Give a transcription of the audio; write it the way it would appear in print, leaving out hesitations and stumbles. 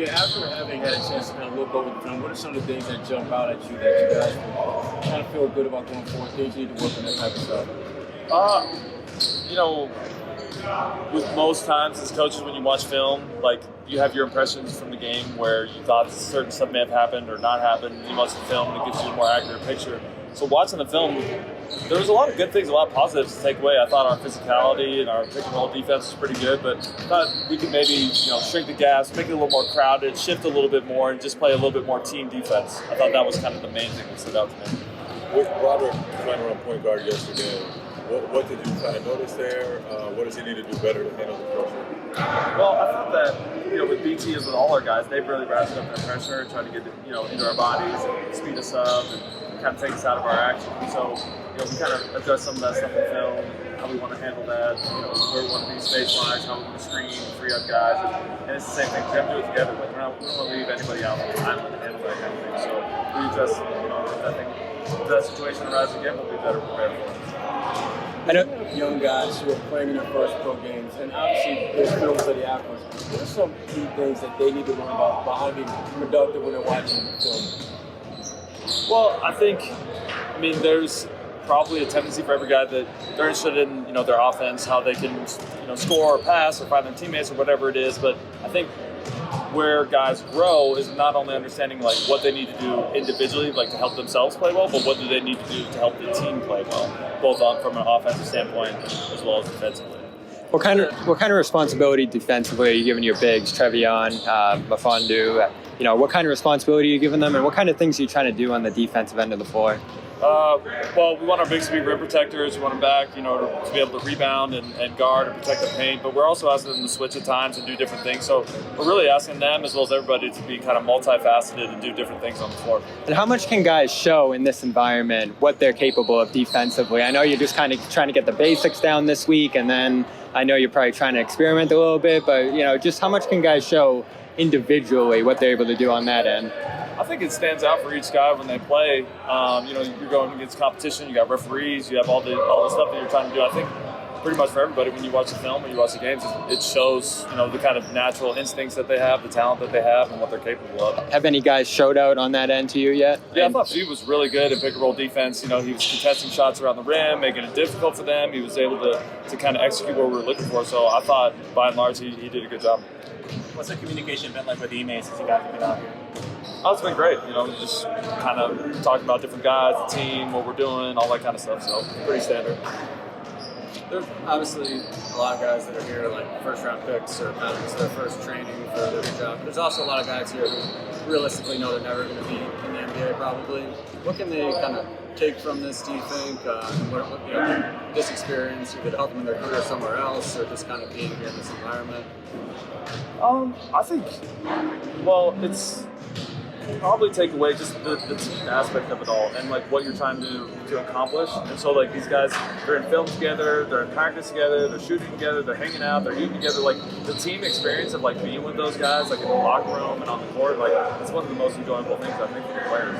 Yeah, after having had a chance to kind of look over the film, what are some of the things that jump out at you that you guys kind of feel good about going forward? Things you need to work on, that type of stuff? With most times as coaches, when you watch film, like you have your impressions from the game where you thought certain stuff may have happened or not happened. You watch the film and it gives you a more accurate picture. So watching the film, there was a lot of good things, a lot of positives to take away. I thought our physicality and our pick and roll defense was pretty good, but I thought we could maybe shrink the gaps, make it a little more crowded, shift a little bit more, and just play a little bit more team defense. I thought that was kind of the main thing that stood out to me. With Robert trying to run point guard yesterday, what did you kind of notice there? What does he need to do better to handle the pressure? Well, I thought that with BT as with all our guys, they've really ratcheted up their pressure, trying to get into our bodies and speed us up and kind of take us out of our action. So we kind of adjust some of that stuff in film, how we want to handle that, where we want to be space-wise, how we want to screen, free up guys, and it's the same thing. We have to do it together. Like, we don't want to leave anybody out on the island to handle that kind of thing. So we just, if that situation arises again, we'll be better prepared for it. I know young guys who are playing in their first pro games, and obviously there's films of the athletes. What are some key things that they need to learn about how to be productive when they're watching the film? Well, I think, there's probably a tendency for every guy that they're interested in, their offense, how they can, score or pass or find their teammates or whatever it is. But I think where guys grow is not only understanding like what they need to do individually, like to help themselves play well, but what do they need to do to help the team play well, both from an offensive standpoint as well as defensively. What kind of responsibility defensively are you giving your bigs, Trevion, Mafondu? What kind of responsibility are you giving them, and what kind of things are you trying to do on the defensive end of the floor? Well, we want our bigs to be rim protectors. We want them back, to be able to rebound and guard and protect the paint. But we're also asking them to switch at times and do different things. So we're really asking them, as well as everybody, to be kind of multifaceted and do different things on the floor. And how much can guys show in this environment what they're capable of defensively? I know you're just kind of trying to get the basics down this week, and then I know you're probably trying to experiment a little bit. But just how much can guys show individually what they're able to do on that end? I think it stands out for each guy when they play. You're going against competition. You got referees. You have all the stuff that you're trying to do. I think pretty much for everybody, when you watch the film, when you watch the games, it shows the kind of natural instincts that they have, the talent that they have, and what they're capable of. Have any guys showed out on that end to you yet? Yeah, I thought Steve was really good at pick and roll defense. He was contesting shots around the rim, making it difficult for them. He was able to kind of execute what we were looking for. So I thought, by and large, he did a good job. What's the communication been like with Ime since you guys have been out here? Oh, it's been great. Just kind of talking about different guys, the team, what we're doing, all that kind of stuff. So pretty standard. There's obviously a lot of guys that are here, like first-round picks, or kind of it's their first training for their job. There's also a lot of guys here who realistically know they're never going to be in the NBA, probably. What can they kind of take from this, do you think? This experience, you could help them in their career somewhere else, or just kind of being here in this environment? I think, it's probably take away just the team aspect of it all and like what you're trying to accomplish. And so like these guys, they're in film together, they're in practice together, they're shooting together, they're hanging out, they're eating together. Like the team experience of like being with those guys, like in the locker room and on the court, like it's one of the most enjoyable things I think for the players.